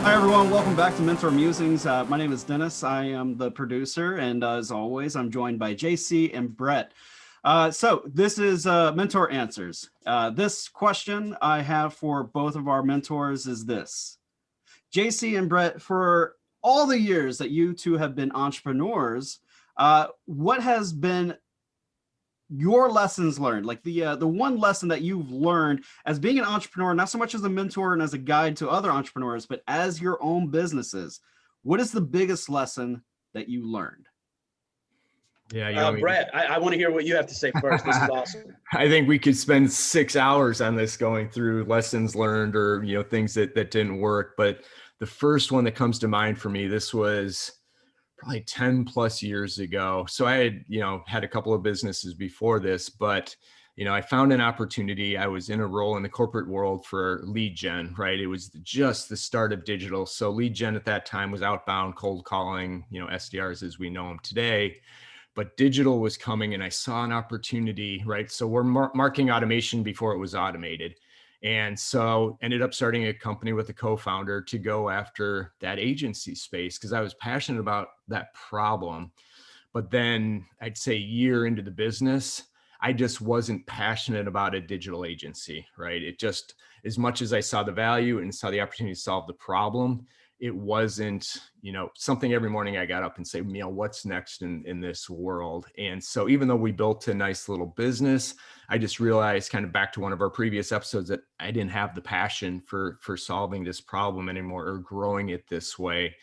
Hi, everyone. Welcome back to Mentor Musings. My name is Dennis. I am the producer, and as always, I'm joined by JC and Brett. So this is Mentor Answers. This question I have for both of our mentors is this. JC and Brett, for all the years that you two have been entrepreneurs, what has been your lessons learned, like the one lesson that you've learned as being an entrepreneur, not so much as a mentor and as a guide to other entrepreneurs, but as your own businesses? What is the biggest lesson that you learned? Yeah, Brett, I want to hear what you have to say first. This is awesome. I think we could spend 6 hours on this going through lessons learned or, things that didn't work. But the first one that comes to mind for me, this was probably 10 plus years ago. So I had, had a couple of businesses before this, but, I found an opportunity. I was in a role in the corporate world for lead gen, right? It was just the start of digital. So lead gen at that time was outbound cold calling, SDRs as we know them today. But digital was coming and I saw an opportunity, right? So we're marketing automation before it was automated. And so ended up starting a company with a co-founder to go after that agency space because I was passionate about that problem. But then I'd say a year into the business, I just wasn't passionate about a digital agency, right? It just, as much as I saw the value and saw the opportunity to solve the problem, it wasn't, something every morning I got up and say, what's next in this world? And so even though we built a nice little business, I just realized, kind of back to one of our previous episodes, that I didn't have the passion for solving this problem anymore or growing it this way.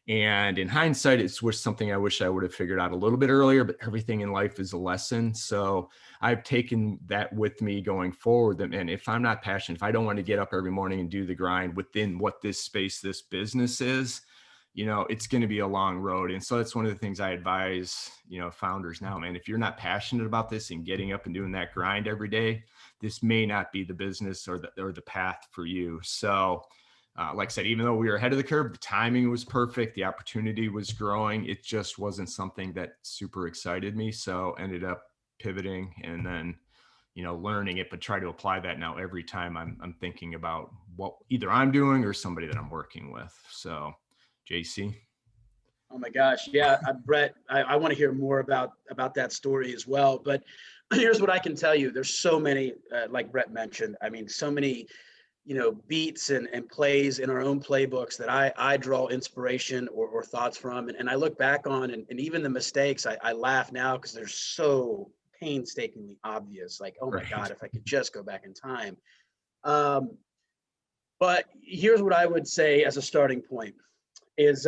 And in hindsight, it was something I wish I would have figured out a little bit earlier, but everything in life is a lesson. So I've taken that with me going forward. And if I'm not passionate, if I don't want to get up every morning and do the grind within what this space, this business is, it's going to be a long road. And so that's one of the things I advise, founders now, man, if you're not passionate about this and getting up and doing that grind every day, this may not be the business or the path for you. So like I said, even though we were ahead of the curve, the timing was perfect. The opportunity was growing. It just wasn't something that super excited me. So ended up pivoting and then, learning it, but try to apply that now every time I'm thinking about what either I'm doing or somebody that I'm working with. So JC. Oh my gosh. Yeah. Brett, I want to hear more about that story as well. But here's what I can tell you. There's so many, like Brett mentioned, so many beats and plays in our own playbooks that I draw inspiration or thoughts from. And I look back on and even the mistakes, I laugh now because they're so painstakingly obvious. Like, oh my God, if I could just go back in time. But here's what I would say as a starting point is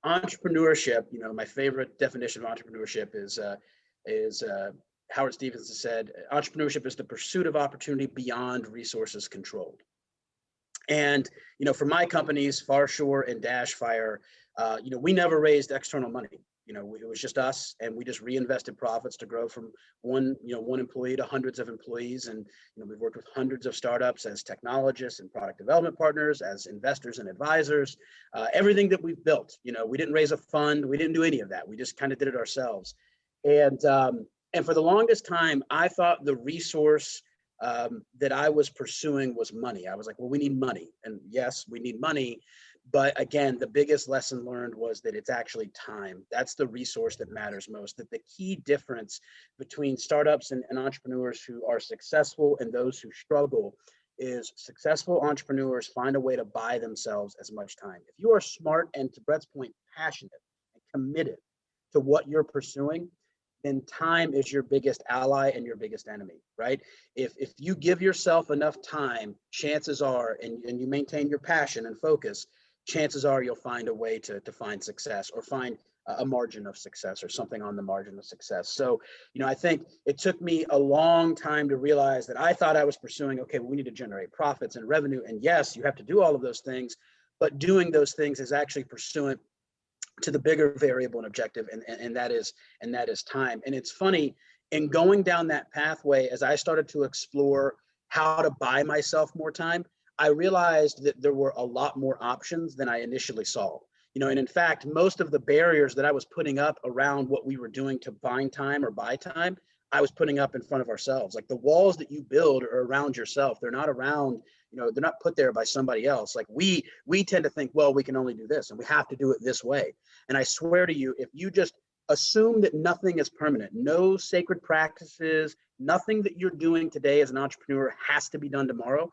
entrepreneurship. My favorite definition of entrepreneurship is Howard Stevens has said, entrepreneurship is the pursuit of opportunity beyond resources controlled. And, for my companies, Farshore and Dashfire, we never raised external money. It was just us, and we just reinvested profits to grow from one employee to hundreds of employees. And, we've worked with hundreds of startups as technologists and product development partners, as investors and advisors, everything that we've built. We didn't raise a fund. We didn't do any of that. We just kind of did it ourselves. And for the longest time, I thought the resource that I was pursuing was money. I was like, well, we need money. And yes, we need money. But again, the biggest lesson learned was that it's actually time. That's the resource that matters most. That the key difference between startups and entrepreneurs who are successful and those who struggle is successful entrepreneurs find a way to buy themselves as much time. If you are smart and, to Brett's point, passionate and committed to what you're pursuing, then time is your biggest ally and your biggest enemy, right? If you give yourself enough time, chances are, and you maintain your passion and focus, chances are you'll find a way to find success or find a margin of success or something on the margin of success. So, I think it took me a long time to realize that I thought I was pursuing, okay, well, we need to generate profits and revenue. And yes, you have to do all of those things, but doing those things is actually pursuant to the bigger variable and objective, and that is time. And it's funny, in going down that pathway, as I started to explore how to buy myself more time, I realized that there were a lot more options than I initially saw. And in fact, most of the barriers that I was putting up around what we were doing to find time or buy time, I was putting up in front of ourselves. Like, the walls that you build are around yourself. They're not around they're not put there by somebody else. Like we tend to think, well, we can only do this and we have to do it this way. And I swear to you, if you just assume that nothing is permanent, no sacred practices, nothing that you're doing today as an entrepreneur has to be done tomorrow,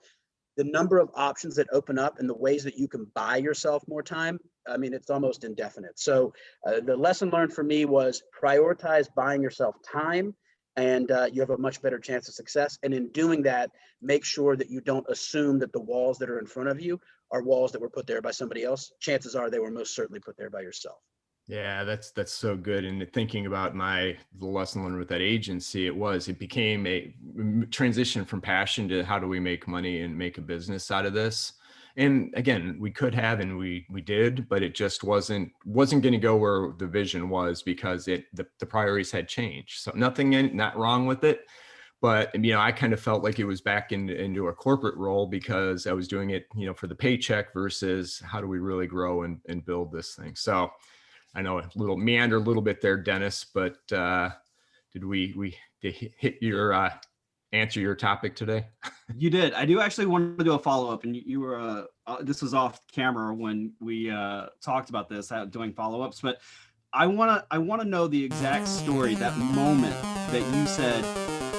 the number of options that open up and the ways that you can buy yourself more time, I mean, it's almost indefinite. So the lesson learned for me was prioritize buying yourself time, and you have a much better chance of success. And in doing that, make sure that you don't assume that the walls that are in front of you are walls that were put there by somebody else. Chances are they were most certainly put there by yourself. Yeah, that's so good. And thinking about the lesson learned with that agency, it became a transition from passion to how do we make money and make a business out of this. And again, we could have, and we did, but it just wasn't going to go where the vision was, because the priorities had changed. So not wrong with it, but I kind of felt like it was back into a corporate role, because I was doing it, for the paycheck versus how do we really grow and build this thing. So I know a little meander a little bit there, Dennis, but did we hit your answer your topic today? You did. I do actually want to do a follow-up, and you were this was off camera when we talked about this, doing follow-ups, but I want to know the exact story, that moment that you said,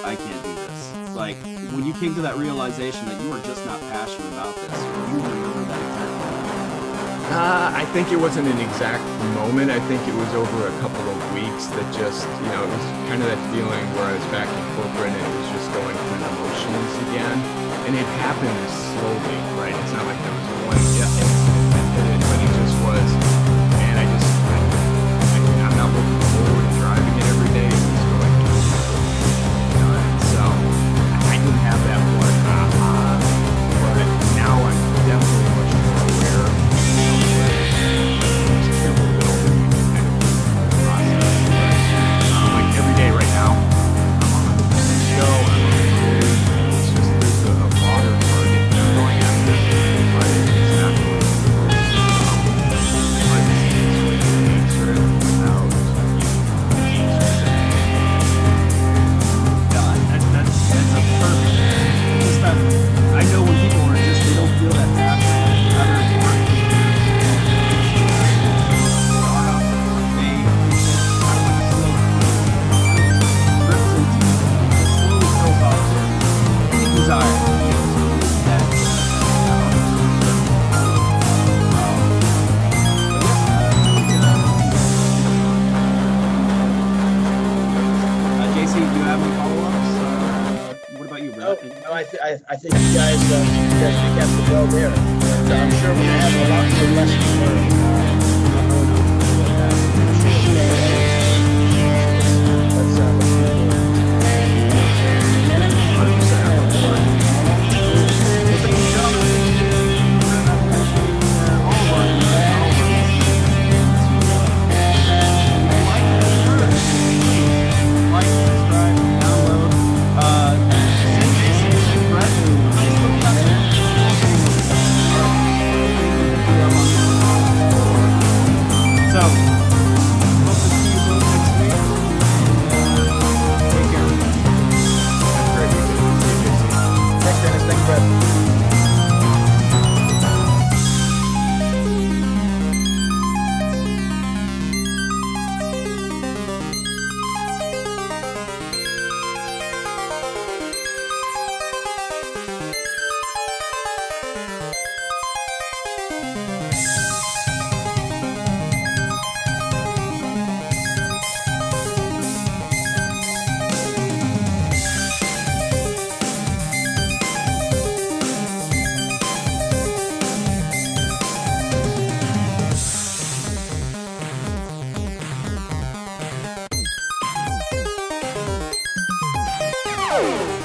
I can't do this. Like when you came to that realization that you were just not passionate about this. You remember that exact moment? I think it wasn't an exact moment. I think it was over a couple of weeks that just, it was kind of that feeling where I was back in corporate and it was just going through the motions again. And it happened slowly, right? It's not like there was one incident that did it, but it just was, man, I'm not looking forward to driving it every day. It's just going through the motions. So I didn't have that one aha, but now I'm definitely much more aware of every day right now. I'm on the show. It's just there's a broader target that I'm going after, but it's not going that's a perfect. Just that I know when people are just they don't feel that passion, other work. JC, do you have any follow-ups? What about you, Brett? No, I think you guys pick up the well there. And I'm sure we're gonna have a lot more lessons learned. Oh!